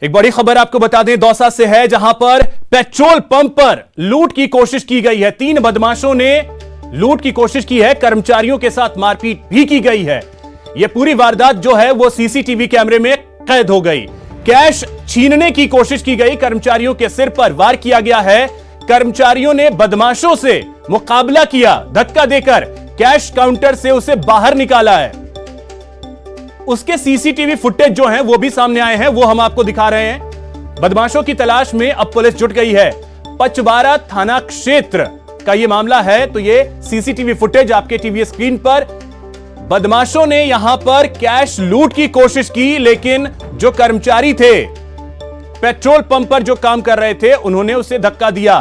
एक बड़ी खबर आपको बता दें दौसा से है, जहां पर पेट्रोल पंप पर लूट की कोशिश की गई है। 3 बदमाशों ने लूट की कोशिश की है, कर्मचारियों के साथ मारपीट भी की गई है। यह पूरी वारदात जो है वो सीसीटीवी कैमरे में कैद हो गई। कैश छीनने की कोशिश की गई, कर्मचारियों के सिर पर वार किया गया है। कर्मचारियों ने बदमाशों से मुकाबला किया, धक्का देकर कैश काउंटर से उसे बाहर निकाला है। उसके सीसीटीवी फुटेज जो हैं वो भी सामने आए हैं, वो हम आपको दिखा रहे हैं। बदमाशों की तलाश में अब पुलिस जुट गई है। पचवारा थाना क्षेत्र का यह मामला है। तो ये सीसीटीवी फुटेज आपके टीवी स्क्रीन पर। बदमाशों ने यहां पर कैश लूट की कोशिश की, लेकिन जो कर्मचारी थे पेट्रोल पंप पर जो काम कर रहे थे, उन्होंने उसे धक्का दिया।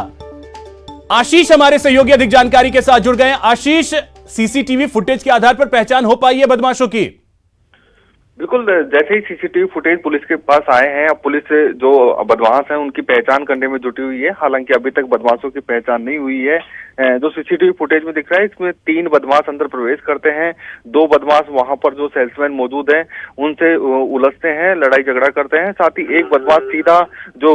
आशीष हमारे सहयोगी अधिक जानकारी के साथ जुड़ गए। आशीष, सीसीटीवी फुटेज के आधार पर पहचान हो पाई है बदमाशों की? बिल्कुल, जैसे ही सीसीटीवी फुटेज पुलिस के पास आए हैं, अब पुलिस जो बदमाश हैं उनकी पहचान करने में जुटी हुई है। हालांकि अभी तक बदमाशों की पहचान नहीं हुई है। जो सीसीटीवी फुटेज में दिख रहा है, इसमें 3 बदमाश अंदर प्रवेश करते हैं। 2 बदमाश वहां पर जो सेल्समैन मौजूद हैं उनसे उलझते हैं, लड़ाई झगड़ा करते हैं। साथ ही एक बदमाश सीधा जो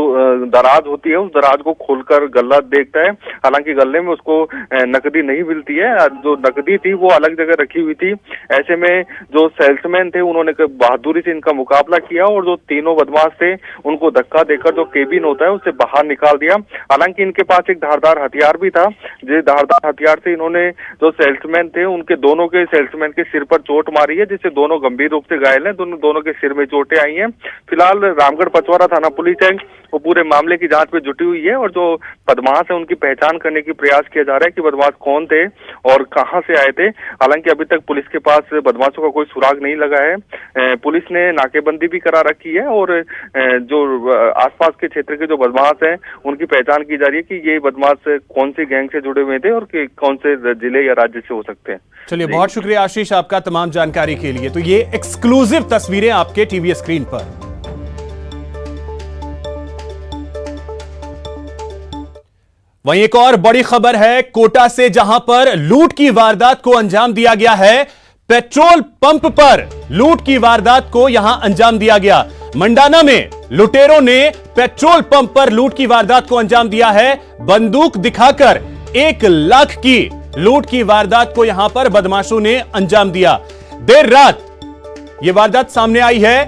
दराज होती है उस दराज को खोलकर गल्ला देखता है। हालांकि गल्ले में उसको नकदी नहीं मिलती है, जो नकदी थी वो अलग जगह रखी हुई थी। ऐसे में जो सेल्समैन थे उन्होंने बहादुरी से इनका मुकाबला किया और जो तीनों बदमाश थे उनको धक्का देकर जो केबिन होता है उससे बाहर निकाल दिया। हालांकि इनके पास एक धारदार हथियार भी था। धारदार हथियार से इन्होंने जो सेल्समैन थे उनके दोनों के सेल्समैन के सिर पर चोट मारी है, जिससे दोनों गंभीर रूप से घायल हैं। दोनों के सिर में चोटें आई हैं। फिलहाल रामगढ़ पचवारा थाना पुलिस है वो पूरे मामले की जांच में जुटी हुई है और जो बदमाश है उनकी पहचान करने की प्रयास किया जा रहा है कि बदमाश कौन थे और कहां से आए थे। हालांकि अभी तक पुलिस के पास बदमाशों का कोई सुराग नहीं लगा है। पुलिस ने नाकेबंदी भी करा रखी है और जो आसपास के क्षेत्र के जो बदमाश हैं उनकी पहचान की जा रही है कि ये बदमाश कौन सी गैंग से जुड़े हुए थे और कौन से जिले या राज्य से हो सकते हैं। चलिए, बहुत शुक्रिया आशीष आपका तमाम जानकारी के लिए। तो ये एक्सक्लूसिव तस्वीरें आपके टीवी स्क्रीन पर। वहीं एक और बड़ी खबर है कोटा से, जहां पर लूट की वारदात को अंजाम दिया गया है। पेट्रोल पंप पर लूट की वारदात को यहां अंजाम दिया गया। मंडाना में लुटेरों ने पेट्रोल पंप पर लूट की वारदात को अंजाम दिया है। बंदूक दिखाकर 1 लाख की लूट की वारदात को यहां पर बदमाशों ने अंजाम दिया। देर रात यह वारदात सामने आई है।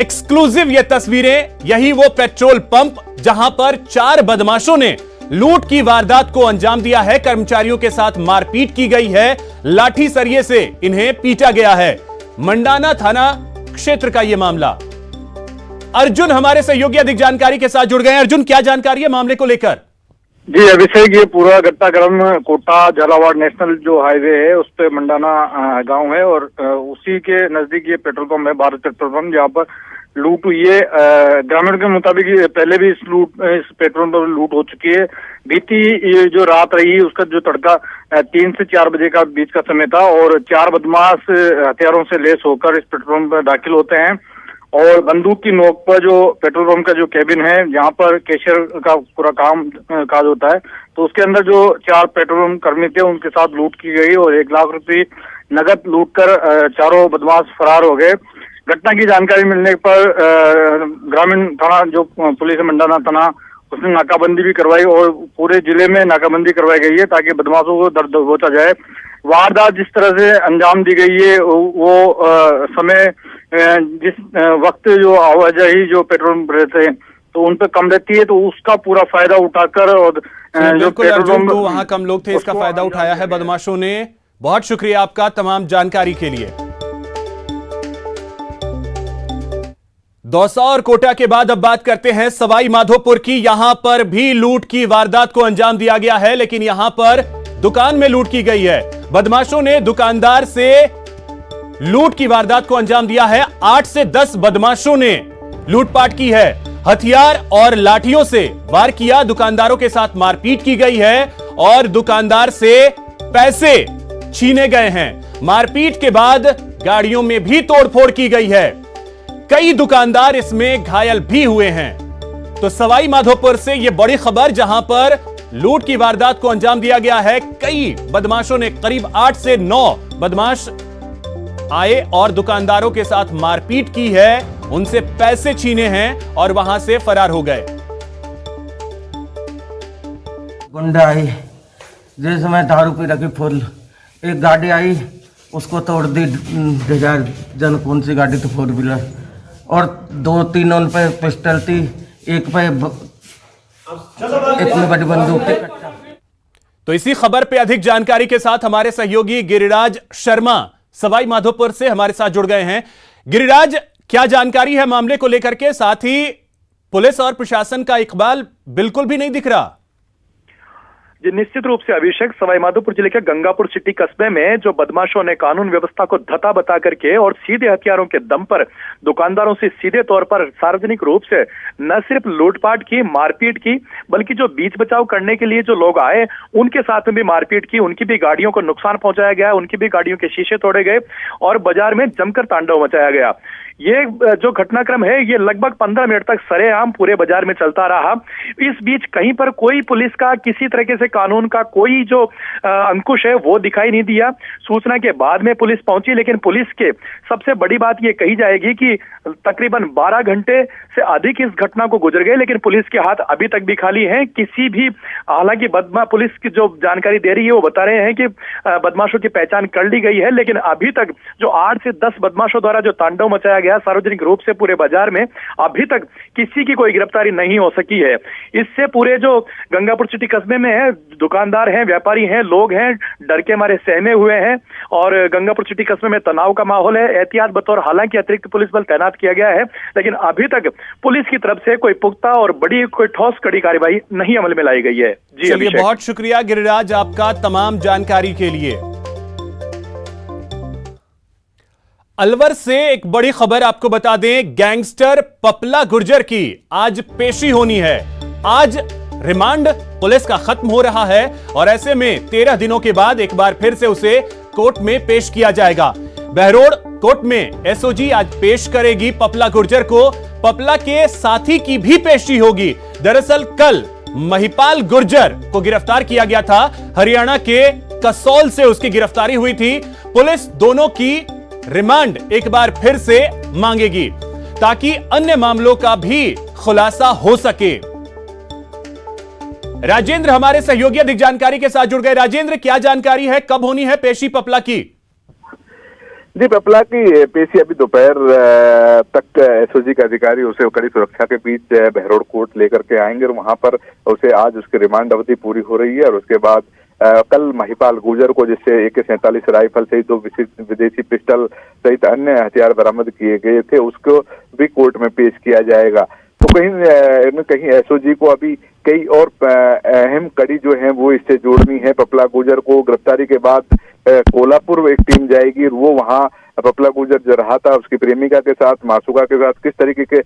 एक्सक्लूसिव ये तस्वीरें, यही वो पेट्रोल पंप जहां पर 4 बदमाशों ने लूट की वारदात को अंजाम दिया है। कर्मचारियों के साथ मारपीट की गई है, लाठी सरिये से इन्हें पीटा गया है। मंडाना थाना क्षेत्र का यह मामला। अर्जुन हमारे सहयोगी अधिक जानकारी के साथ जुड़ गए हैं। अर्जुन, क्या जानकारी है मामले को लेकर? जी अभिषेक, ये पूरा घटनाक्रम कोटा झालावाड़ नेशनल जो हाईवे है उस पे मंडाना गांव है और उसी के नजदीक ये पेट्रोल पंप है, भारत पेट्रोल पंप, जहाँ पर लूट हुई है। ग्रामीण के मुताबिक पहले भी इस पेट्रोल पंप पर लूट हो चुकी है। बीती ये जो रात रही उसका जो तड़का 3 से 4 बजे का बीच का समय था और 4 बदमाश हथियारों से लेस होकर इस पेट्रोल पंप पर दाखिल होते हैं और बंदूक की नोक पर जो पेट्रोल पंप का जो केबिन है जहाँ पर कैशियर का पूरा काज होता है, तो उसके अंदर जो 4 पेट्रोल पंप कर्मी थे उनके साथ लूट की गई और 1 लाख रुपए नगद लूटकर चारों बदमाश फरार हो गए। घटना की जानकारी मिलने पर ग्रामीण थाना जो पुलिस मंडाना थाना उसने नाकाबंदी भी करवाई और पूरे जिले में नाकाबंदी करवाई गई है ताकि बदमाशों को दर्द दबोचा जाए। वारदात जिस तरह से अंजाम दी गई है वो समय जिस वक्त जो आवाजाही जो पेट्रोल पंप रहते हैं तो उन पर कम रहती है, तो उसका पूरा फायदा उठाकर और जो पेट्रोल पंप वहां कम लोग थे इसका फायदा उठाया है बदमाशों ने। बहुत शुक्रिया आपका तमाम जानकारी के लिए। दौसा और कोटा के बाद अब बात करते हैं सवाई माधोपुर की। यहां पर भी लूट की वारदात को अंजाम दिया गया है, लेकिन यहां पर दुकान में लूट की गई है। बदमाशों ने दुकानदार से लूट की वारदात को अंजाम दिया है। 8 से 10 बदमाशों ने लूटपाट की है। हथियार और लाठियों से वार किया, दुकानदारों के साथ मारपीट की गई है और दुकानदार से पैसे छीने गए हैं। मारपीट के बाद गाड़ियों में भी तोड़फोड़ की गई है। कई दुकानदार इसमें घायल भी हुए हैं। तो सवाई माधोपुर से यह बड़ी खबर, जहां पर लूट की वारदात को अंजाम दिया गया है। कई बदमाशों ने, करीब 8 से 9 बदमाश आए और दुकानदारों के साथ मारपीट की है उनसे पैसे छीने हैं और वहां से फरार हो गए। गुंडा आई जिसमें दारू पी रखी फुल, एक गाड़ी आई उसको तोड़ दी, जन कौन सी गाड़ी थी, 4 व्हीलर, और 2-3 उन पे पिस्टल थी, एक पे इतनी बड़ी बंदूक थी। तो इसी खबर पे अधिक जानकारी के साथ हमारे सहयोगी गिरिराज शर्मा सवाई माधोपुर से हमारे साथ जुड़ गए हैं। गिरिराज, क्या जानकारी है मामले को लेकर के? साथ ही पुलिस और प्रशासन का इकबाल बिल्कुल भी नहीं दिख रहा। जी निश्चित रूप से अभिषेक, सवाईमाधोपुर जिले के गंगापुर सिटी कस्बे में जो बदमाशों ने कानून व्यवस्था को धता बता करके और सीधे हथियारों के दम पर दुकानदारों से सीधे तौर पर सार्वजनिक रूप से न सिर्फ लूटपाट की, मारपीट की, बल्कि जो बीच बचाव करने के लिए जो लोग आए उनके साथ में भी मारपीट की, उनकी भी गाड़ियों को नुकसान पहुंचाया गया, उनकी भी गाड़ियों के शीशे तोड़े गए और बाजार में जमकर तांडव मचाया गया। ये जो घटनाक्रम है ये लगभग 15 मिनट तक सरेआम पूरे बाजार में चलता रहा। इस बीच कहीं पर कोई पुलिस का किसी तरीके से कानून का कोई जो अंकुश है वो दिखाई नहीं दिया। सूचना के बाद में पुलिस पहुंची, लेकिन पुलिस के सबसे बड़ी बात ये कही जाएगी कि तकरीबन 12 घंटे से अधिक इस घटना को गुजर गए, लेकिन पुलिस के हाथ अभी तक भी खाली हैं। किसी भी, हालांकि पुलिस की जो जानकारी दे रही है वो बता रहे हैं कि बदमाशों की पहचान कर ली गई है, लेकिन अभी तक जो 8 से 10 बदमाशों द्वारा जो तांडव मचाया गया सार्वजनिक रूप से पूरे बाजार में, अभी तक किसी की कोई गिरफ्तारी नहीं हो सकी है। इससे पूरे जो गंगापुर सिटी कस्बे में है, दुकानदार हैं, व्यापारी हैं, लोग हैं, डर के मारे सहमे हुए हैं और गंगापुर सिटी कस्बे में तनाव का माहौल है। एहतियात बतौर हालांकि अतिरिक्त पुलिस बल तैनात किया गया है, लेकिन अभी तक पुलिस की तरफ से कोई पुख्ता और बड़ी कोई ठोस कड़ी कार्रवाई नहीं अमल में लाई गई है। जी चलिए, बहुत शुक्रिया गिरिराज आपका तमाम जानकारी के लिए। अलवर से एक बड़ी खबर आपको बता दें, गैंगस्टर पपला गुर्जर की आज पेशी होनी है। आज रिमांड पुलिस का खत्म हो रहा है और ऐसे में 13 दिनों के बाद एक बार फिर से उसे कोर्ट में पेश किया जाएगा। बहरोड कोर्ट में एसओजी आज पेश करेगी पपला गुर्जर को। पपला के साथी की भी पेशी होगी। दरअसल कल महिपाल गुर्जर को गिरफ्तार किया गया था। हरियाणा के कसौल से उसकी गिरफ्तारी हुई थी। पुलिस दोनों की रिमांड एक बार फिर से मांगेगी ताकि अन्य मामलों का भी खुलासा हो सके। राजेंद्र हमारे सहयोगी अधिक जानकारी के साथ जुड़ गए। राजेंद्र, क्या जानकारी है, कब होनी है पेशी पपला की? जी, पपला की पेशी अभी दोपहर तक एसओजी के अधिकारी उसे कड़ी सुरक्षा के बीच बहरोड कोर्ट लेकर के आएंगे और वहां पर उसे आज उसकी रिमांड अवधि पूरी हो रही है और उसके बाद कल महिपाल गुर्जर को, जिससे AK-47 राइफल सहित 2 विदेशी पिस्टल सहित अन्य हथियार बरामद किए गए थे, उसको भी कोर्ट में पेश किया जाएगा। तो कहीं न कहीं एसओजी को अभी कई और अहम कड़ी जो है वो इससे जोड़नी है। पपला गुर्जर को गिरफ्तारी के बाद कोल्हापुर एक टीम जाएगी, वो वहाँ पपला गुर्जर जो रहा था उसकी प्रेमिका के साथ, मासूका के साथ किस तरीके के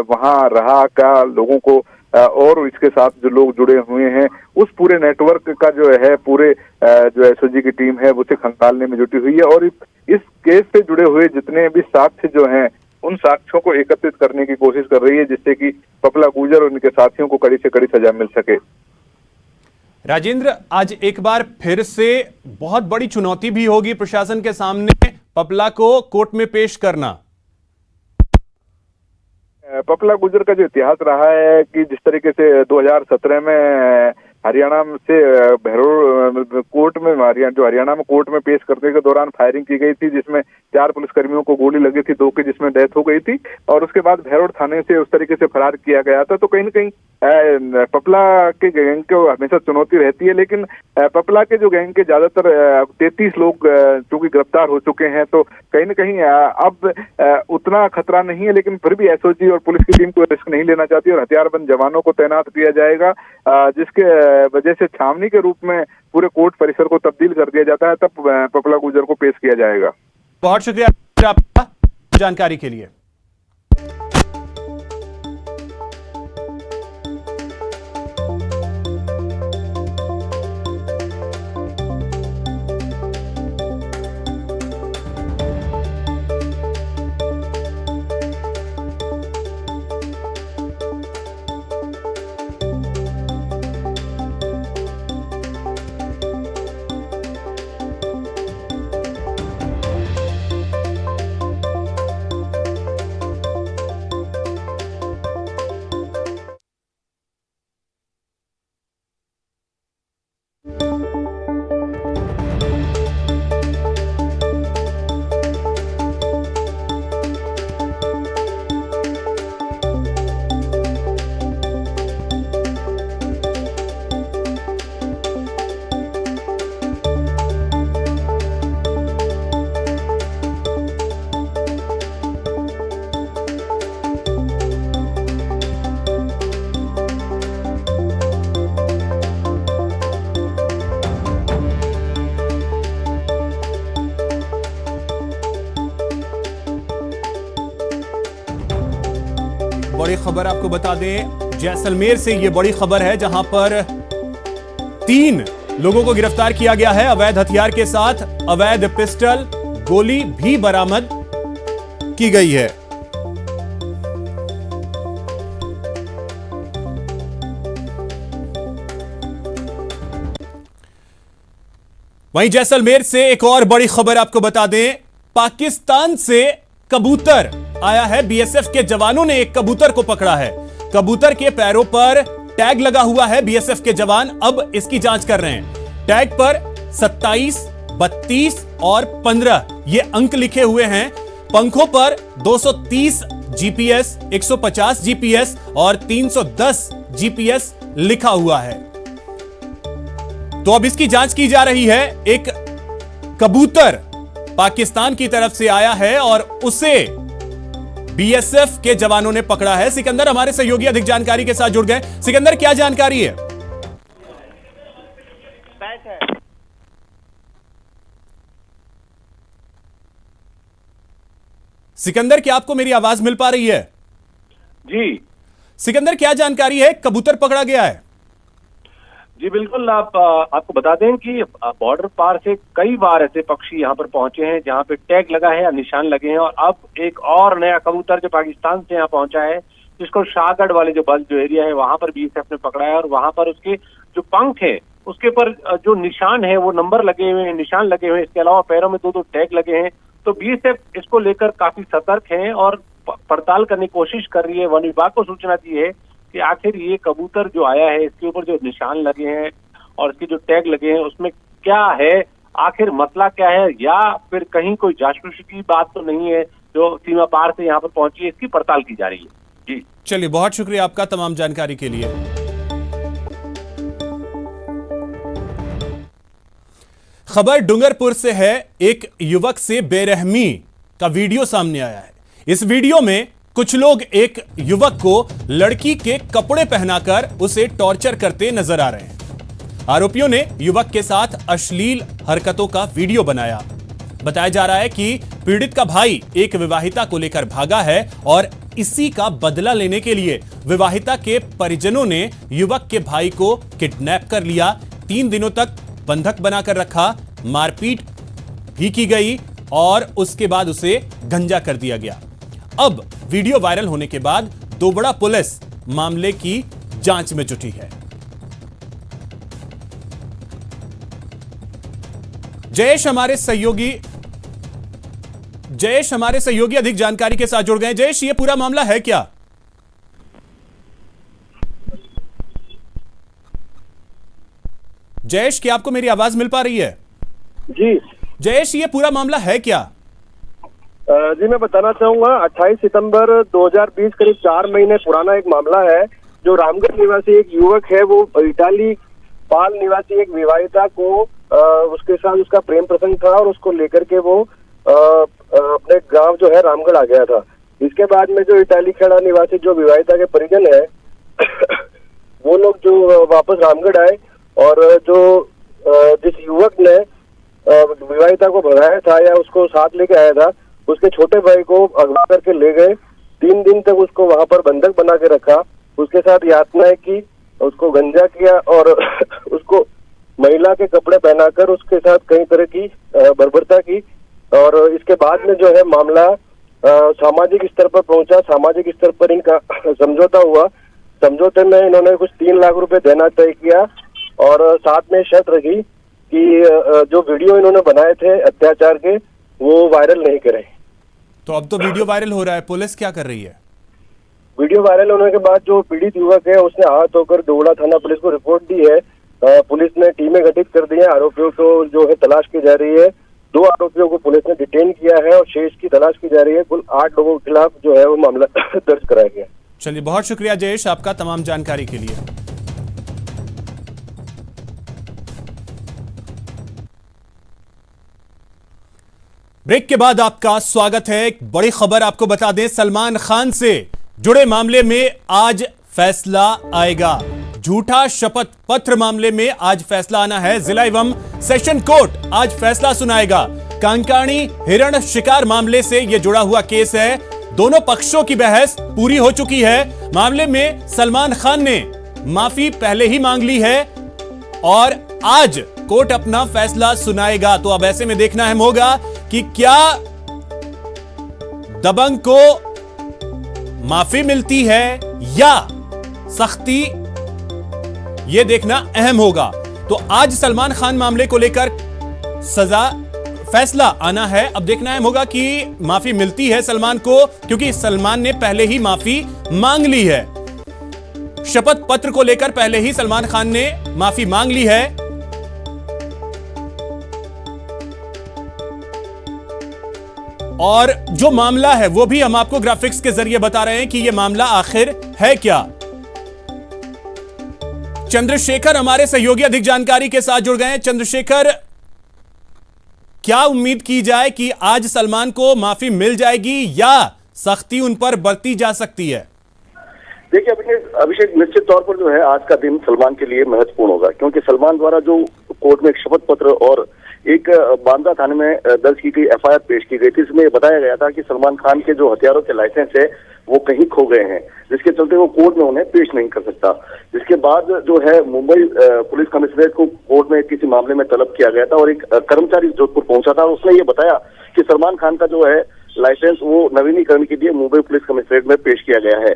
वहाँ रहा का लोगों को और इसके साथ जो लोग जुड़े हुए हैं उस पूरे नेटवर्क का जो है पूरे जो एसओजी की टीम है उसे खंगालने में जुटी हुई है और इस केस से जुड़े हुए जितने भी साक्ष्य जो हैं उन साक्ष्यों को एकत्रित करने की कोशिश कर रही है, जिससे कि पपला गुर्जर और उनके साथियों को कड़ी से कड़ी सजा मिल सके। राजेंद्र, आज एक बार फिर से बहुत बड़ी चुनौती भी होगी प्रशासन के सामने पपला को कोर्ट में पेश करना। पपला गुर्जर का जो इतिहास रहा है कि जिस तरीके से 2017 में हरियाणा से बहरोड कोर्ट में हरियाणा में कोर्ट में पेश करने के दौरान फायरिंग की गई थी, जिसमें 4 पुलिसकर्मियों को गोली लगी थी, 2 की जिसमें डेथ हो गई थी और उसके बाद बहरोड थाने से उस तरीके से फरार किया गया था। तो कहीं न कहीं पपला के गैंग को हमेशा चुनौती रहती है, लेकिन पपला के जो गैंग के ज्यादातर 33 लोग चूंकि गिरफ्तार हो चुके हैं, तो कहीं न कहीं अब उतना खतरा नहीं है, लेकिन फिर भी एसओजी और पुलिस की टीम को रिस्क नहीं लेना चाहती और हथियारबंद जवानों को तैनात किया जाएगा, जिसके वजह से छावनी के रूप में पूरे कोर्ट परिसर को तब्दील कर दिया जाता है। तब पपला गुर्जर को पेश किया जाएगा। बहुत शुक्रिया आपका जानकारी के लिए। बड़ी खबर आपको बता दें, जैसलमेर से ये बड़ी खबर है जहां पर 3 लोगों को गिरफ्तार किया गया है अवैध हथियार के साथ। अवैध पिस्टल, गोली भी बरामद की गई है। वहीं जैसलमेर से एक और बड़ी खबर आपको बता दें, पाकिस्तान से कबूतर आया है। बीएसएफ के जवानों ने एक कबूतर को पकड़ा है। कबूतर के पैरों पर टैग लगा हुआ है। बीएसएफ के जवान अब इसकी जांच कर रहे हैं। टैग पर 27, 32 और 15 ये अंक लिखे हुए हैं। पंखों पर 230 जीपीएस, 150 जीपीएस और 310 जीपीएस लिखा हुआ है। तो अब इसकी जांच की जा रही है। एक कबूतर पाकिस्तान की तरफ से आया है और उसे बीएसएफ के जवानों ने पकड़ा है। सिकंदर हमारे सहयोगी अधिक जानकारी के साथ जुड़ गए। सिकंदर, क्या जानकारी है? सिकंदर, क्या आपको मेरी आवाज मिल पा रही है? जी सिकंदर, क्या जानकारी है? कबूतर पकड़ा गया है। जी बिल्कुल, आपको बता दें कि बॉर्डर पार से कई बार ऐसे पक्षी यहाँ पर पहुंचे हैं जहाँ पे टैग लगा है या निशान लगे हैं, और अब एक और नया कबूतर जो पाकिस्तान से यहाँ पहुंचा है, जिसको शाहगढ़ वाले जो बल जो एरिया है वहां पर बीएसएफ ने पकड़ा है, और वहां पर उसके जो पंख है उसके पर जो निशान है वो नंबर लगे हुए हैं, निशान लगे हुए हैं। इसके अलावा पैरों में 2-2 टैग लगे हैं। तो बीएसएफ इसको लेकर काफी सतर्क है और पड़ताल करने की कोशिश कर रही है। वन विभाग को सूचना दी है कि आखिर ये कबूतर जो आया है इसके ऊपर जो निशान लगे हैं और इसके जो टैग लगे हैं उसमें क्या है, आखिर मसला क्या है, या फिर कहीं कोई जासूसी की बात तो नहीं है जो सीमा पार से यहाँ पर पहुंची है। इसकी पड़ताल की जा रही है। जी चलिए, बहुत शुक्रिया आपका तमाम जानकारी के लिए। खबर डूंगरपुर से है। एक युवक से बेरहमी का वीडियो सामने आया है। इस वीडियो में कुछ लोग एक युवक को लड़की के कपड़े पहनाकर उसे टॉर्चर करते नजर आ रहे हैं। आरोपियों ने युवक के साथ अश्लील हरकतों का वीडियो बनाया। बताया जा रहा है कि पीड़ित का भाई एक विवाहिता को लेकर भागा है और इसी का बदला लेने के लिए विवाहिता के परिजनों ने युवक के भाई को किडनैप कर लिया। 3 दिनों तक बंधक बनाकर रखा, मारपीट भी की गई और उसके बाद उसे गंजा कर दिया गया। अब वीडियो वायरल होने के बाद दोबड़ा पुलिस मामले की जांच में जुटी है। जयेश हमारे सहयोगी अधिक जानकारी के साथ जुड़ गए। जयेश, ये पूरा मामला है क्या? जयेश, क्या आपको मेरी आवाज मिल पा रही है? जी जयेश, ये पूरा मामला है क्या? जी मैं बताना चाहूंगा, 28 सितंबर 2020 करीब 4 महीने पुराना एक मामला है। जो रामगढ़ निवासी एक युवक है, वो इटाली पाल निवासी एक विवाहिता को उसके साथ उसका प्रेम प्रसंग था और उसको लेकर के वो अपने गांव जो है रामगढ़ आ गया था। इसके बाद में जो इटाली खेड़ा निवासी जो विवाहिता के परिजन है वो लोग जो वापस रामगढ़ आए और जो जिस युवक ने विवाहिता को भगाया था या उसको साथ लेके आया था, उसके छोटे भाई को अगवा करके ले गए। 3 दिन तक उसको वहां पर बंधक बना के रखा, उसके साथ यातनाएं की, उसको गंजा किया और उसको महिला के कपड़े पहनाकर उसके साथ कई तरह की बर्बरता की। और इसके बाद में जो है मामला सामाजिक स्तर पर पहुंचा। सामाजिक स्तर पर इनका समझौता हुआ। समझौते में इन्होंने कुछ 3 लाख रुपए देना तय किया और साथ में शर्त रखी कि जो वीडियो इन्होंने बनाए थे अत्याचार के वो वायरल नहीं करें। तो अब तो वीडियो वायरल हो रहा है, पुलिस क्या कर रही है? वीडियो वायरल होने के बाद जो पीड़ित युवक है उसने आहत होकर दोबड़ा थाना पुलिस को रिपोर्ट दी है। पुलिस ने टीमें गठित कर दी है। आरोपियों को जो है तलाश की जा रही है। 2 आरोपियों को पुलिस ने डिटेन किया है और शेष की तलाश की जा रही है। कुल 8 लोगों के खिलाफ जो है वो मामला दर्ज कराया गया। चलिए, बहुत शुक्रिया जयेश आपका तमाम जानकारी के लिए। ब्रेक के बाद आपका स्वागत है। एक बड़ी खबर आपको बता दें, सलमान खान से जुड़े मामले में आज फैसला आएगा। झूठा शपथ पत्र मामले में आज फैसला आना है। जिला एवं सेशन कोर्ट आज फैसला सुनाएगा। कांकाणी हिरण शिकार मामले से यह जुड़ा हुआ केस है। दोनों पक्षों की बहस पूरी हो चुकी है। मामले में सलमान खान ने माफी पहले ही मांग ली है और आज कोर्ट अपना फैसला सुनाएगा। तो अब ऐसे में देखना अहम होगा कि क्या दबंग को माफी मिलती है या सख्ती, यह देखना अहम होगा। तो आज सलमान खान मामले को लेकर फैसला आना है। अब देखना अहम होगा कि माफी मिलती है सलमान को, क्योंकि सलमान ने पहले ही माफी मांग ली है। शपथ पत्र को लेकर पहले ही सलमान खान ने माफी मांग ली है। और जो मामला है वो भी हम आपको ग्राफिक्स के जरिए बता रहे हैं कि यह मामला आखिर है क्या। चंद्रशेखर हमारे सहयोगी अधिक जानकारी के साथ जुड़ गए हैं। चंद्रशेखर, क्या उम्मीद की जाए कि आज सलमान को माफी मिल जाएगी या सख्ती उन पर बरती जा सकती है? देखिए अभिषेक, निश्चित तौर पर जो है आज का दिन सलमान के लिए महत्वपूर्ण होगा, क्योंकि सलमान द्वारा जो कोर्ट में एक शपथ पत्र और एक बांद्रा थाने में दर्ज की गई एफआईआर पेश की गई थी, इसमें बताया गया था कि सलमान खान के जो हथियारों के लाइसेंस है वो कहीं खो गए हैं, जिसके चलते वो कोर्ट में उन्हें पेश नहीं कर सकता। जिसके बाद जो है मुंबई पुलिस कमिश्नरेट को कोर्ट में किसी मामले में तलब किया गया था और एक कर्मचारी जोधपुर पहुंचा था। उसने ये बताया कि सलमान खान का जो है लाइसेंस वो नवीनीकरण के लिए मुंबई पुलिस कमिश्नरेट में पेश किया गया है।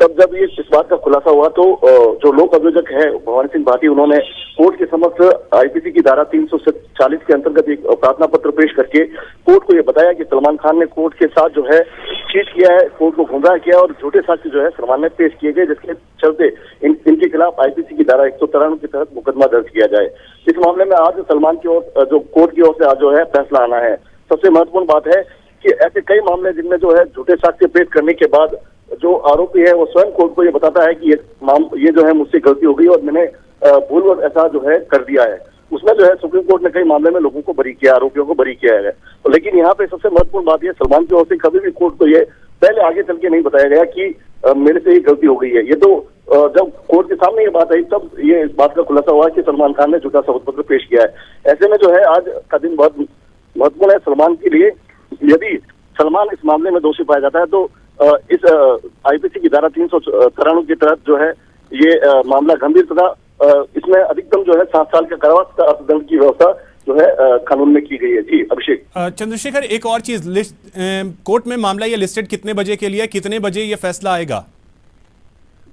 तब जब ये इस बात का खुलासा हुआ तो जो लोक अभियोजक है भवानी सिंह भाटी, उन्होंने कोर्ट के समक्ष आईपीसी की धारा 340 के अंतर्गत एक प्रार्थना पत्र पेश करके कोर्ट को ये बताया कि सलमान खान ने कोर्ट के साथ जो है चीट किया है, कोर्ट को गुमराह किया और झूठे साक्ष्य जो है सलमान ने पेश किए गए, जिसके चलते इनके खिलाफ आईपीसी की धारा 193 के तहत मुकदमा दर्ज किया जाए। इस मामले में आज सलमान की ओर जो कोर्ट की ओर से आज जो है फैसला आना है। सबसे महत्वपूर्ण बात है कि ऐसे कई मामले जिनमें जो है झूठे साक्ष्य पेश करने के बाद जो आरोपी है वो स्वयं कोर्ट को ये बताता है कि ये जो है मुझसे गलती हो गई और मैंने भूलवश ऐसा जो है कर दिया है। उसमें जो है सुप्रीम कोर्ट ने कई मामले में लोगों को बरी किया, आरोपियों को बरी किया है। तो लेकिन यहाँ पे सबसे महत्वपूर्ण बात यह, सलमान की ओर से कभी भी कोर्ट को ये पहले आगे चल के नहीं बताया गया कि मेरे से ये गलती हो गई है। ये तो जब कोर्ट के सामने ये बात आई तब ये इस बात का खुलासा हुआ कि सलमान खान ने झूठा शपथ पत्र पेश किया है। ऐसे में जो है आज का दिन बहुत महत्वपूर्ण है सलमान के लिए। यदि सलमान इस मामले में दोषी पाया जाता है तो इस आईपीसी की धारा 393 के तहत जो है ये मामला गंभीर तथा इसमें अधिकतम जो है 7 साल का कारावास का अर्थदंड की व्यवस्था जो है कानून में की गई है। जी अभिषेक। चंद्रशेखर, एक और चीज, कोर्ट में मामला ये लिस्टेड कितने बजे के लिए, कितने बजे ये फैसला आएगा?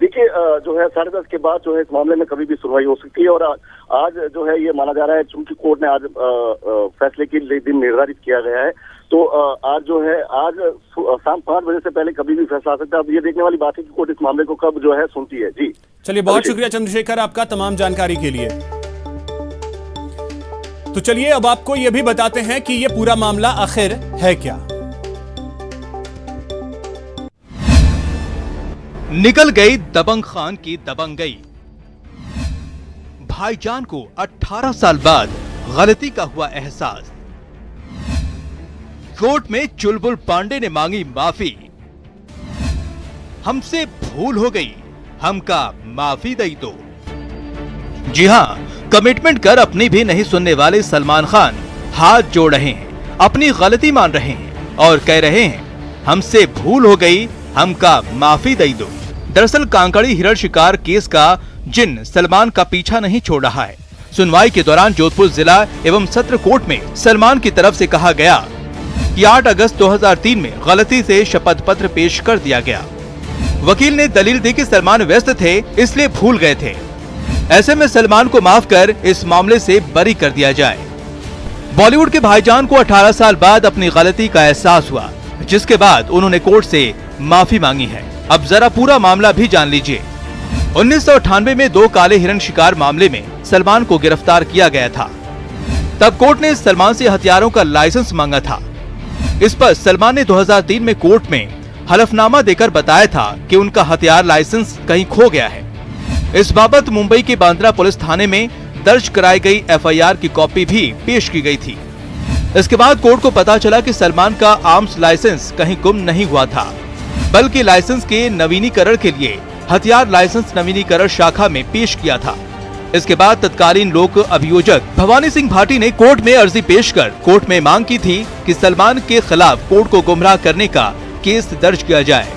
देखिए जो है 10:30 के बाद जो है इस मामले में कभी भी सुनवाई हो सकती है और आज जो है ये माना जा रहा है, चूंकि कोर्ट ने आज फैसले के लिए दिन निर्धारित किया गया है, तो आज जो है आज शाम 5 बजे से पहले कभी भी फैसला आ सकता है। अब ये देखने वाली बात है कि कोर्ट इस मामले को कब जो है सुनती है। जी चलिए, बहुत शुक्रिया चंद्रशेखर आपका तमाम जानकारी के लिए। तो चलिए अब आपको ये भी बताते हैं कि ये पूरा मामला आखिर है क्या। निकल गई दबंग खान की दबंगई। भाईजान को 18 साल बाद गलती का हुआ एहसास। कोर्ट में चुलबुल पांडे ने मांगी माफी। हमसे भूल हो गई, हमका माफी दई दो। जी हां, कमिटमेंट कर अपनी भी नहीं सुनने वाले सलमान खान हाथ जोड़ रहे हैं, अपनी गलती मान रहे हैं और कह रहे हैं हमसे भूल हो गई, हमका माफी दई दो। दरअसल कांकड़ी हिरण शिकार केस का जिन सलमान का पीछा नहीं छोड़ रहा है। सुनवाई के दौरान जोधपुर जिला एवं सत्र कोर्ट में सलमान की तरफ से कहा गया कि 8 अगस्त 2003 में गलती से शपथ पत्र पेश कर दिया गया। वकील ने दलील दी कि सलमान व्यस्त थे इसलिए भूल गए थे। ऐसे में सलमान को माफ कर इस मामले से बरी कर दिया जाए। बॉलीवुड के भाईजान को 18 साल बाद अपनी गलती का एहसास हुआ, जिसके बाद उन्होंने कोर्ट से माफी मांगी है। अब जरा पूरा मामला भी जान लीजिए। 1998 में 2 काले हिरण शिकार मामले में सलमान को गिरफ्तार किया गया था। तब कोर्ट ने सलमान से हथियारों का लाइसेंस मांगा था। इस पर सलमान ने 2003 में कोर्ट में हलफनामा देकर बताया था कि उनका हथियार लाइसेंस कहीं खो गया है। इस बाबत मुंबई के बांद्रा पुलिस थाने में दर्ज कराई गई एफआईआर की कॉपी भी पेश की गई थी। इसके बाद कोर्ट को पता चला कि सलमान का आर्म्स लाइसेंस कहीं गुम नहीं हुआ था, बल्कि लाइसेंस के नवीनीकरण के लिए हथियार लाइसेंस नवीनीकरण शाखा में पेश किया था। इसके बाद तत्कालीन लोक अभियोजक भवानी सिंह भाटी ने कोर्ट में अर्जी पेश कर कोर्ट में मांग की थी कि सलमान के खिलाफ कोर्ट को गुमराह करने का केस दर्ज किया जाए।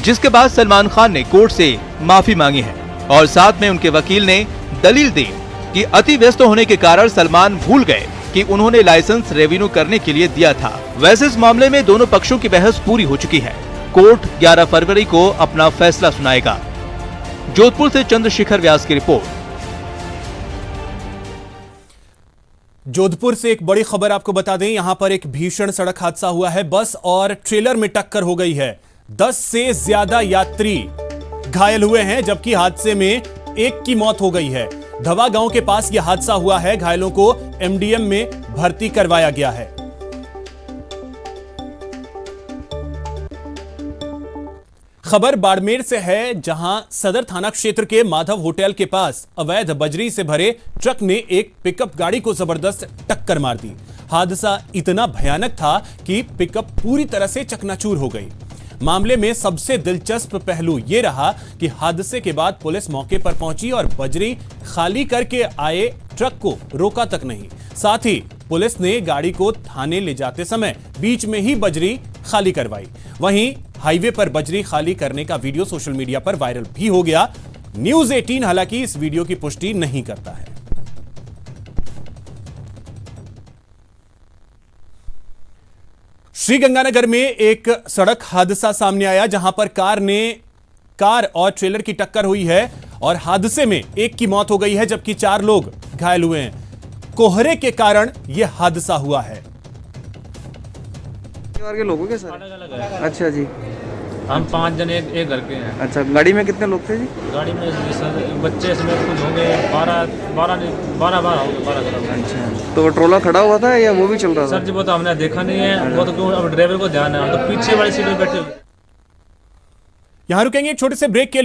जिसके बाद सलमान खान ने कोर्ट से माफी मांगी है और साथ में उनके वकील ने दलील दी कि अति व्यस्त होने के कारण सलमान भूल गए कि उन्होंने लाइसेंस रेवेन्यू करने के लिए दिया था। वैसे इस मामले में दोनों पक्षों की बहस पूरी हो चुकी है। कोर्ट 11 फरवरी को अपना फैसला सुनाएगा। जोधपुर से चंद्रशेखर व्यास की रिपोर्ट। जोधपुर से एक बड़ी खबर आपको बता दें, यहां पर एक भीषण सड़क हादसा हुआ है। बस और ट्रेलर में टक्कर हो गई है। 10 से ज्यादा यात्री घायल हुए हैं, जबकि हादसे में एक की मौत हो गई है। धवा गांव के पास यह हादसा हुआ है। घायलों को एमडीएम में भर्ती करवाया गया है। खबर बाड़मेर से है, जहां सदर थाना क्षेत्र के माधव होटल के पास अवैध बजरी से भरे ट्रक ने एक पिकअप गाड़ी को जबरदस्त टक्कर मार दी। हादसा इतना भयानक था कि पिकअप पूरी तरह से चकनाचूर हो गई। मामले में सबसे दिलचस्प पहलू यह रहा कि हादसे के बाद पुलिस मौके पर पहुंची और बजरी खाली करके आए ट्रक को रोका तक नहीं। साथ ही पुलिस ने गाड़ी को थाने ले जाते समय बीच में ही बजरी खाली करवाई। वहीं हाईवे पर बजरी खाली करने का वीडियो सोशल मीडिया पर वायरल भी हो गया। न्यूज़ 18 हालांकि इस वीडियो की पुष्टि नहीं करता है। श्रीगंगानगर में एक सड़क हादसा सामने आया, जहां पर कार और ट्रेलर की टक्कर हुई है और हादसे में एक की मौत हो गई है, जबकि 4 लोग घायल हुए हैं। कोहरे के कारण यह हादसा हुआ है। के लोगों के सर अलग है। अच्छा जी, हम 5 जन एक घर के हैं। अच्छा, गाड़ी में कितने लोग थे जी? गाड़ी में सर बच्चे इसमें कुछ होंगे 12 होंगे। अच्छा, तो वो ट्रोला खड़ा हुआ था या वो भी चल रहा था? सर जी वो तो हमने देखा नहीं है, वो तो क्यों अब ड्राइवर को ध्यान है, हम तो पीछे वाली सीट में बैठे। यहां रुकेंगे एक छोटे से ब्रेक के लिए।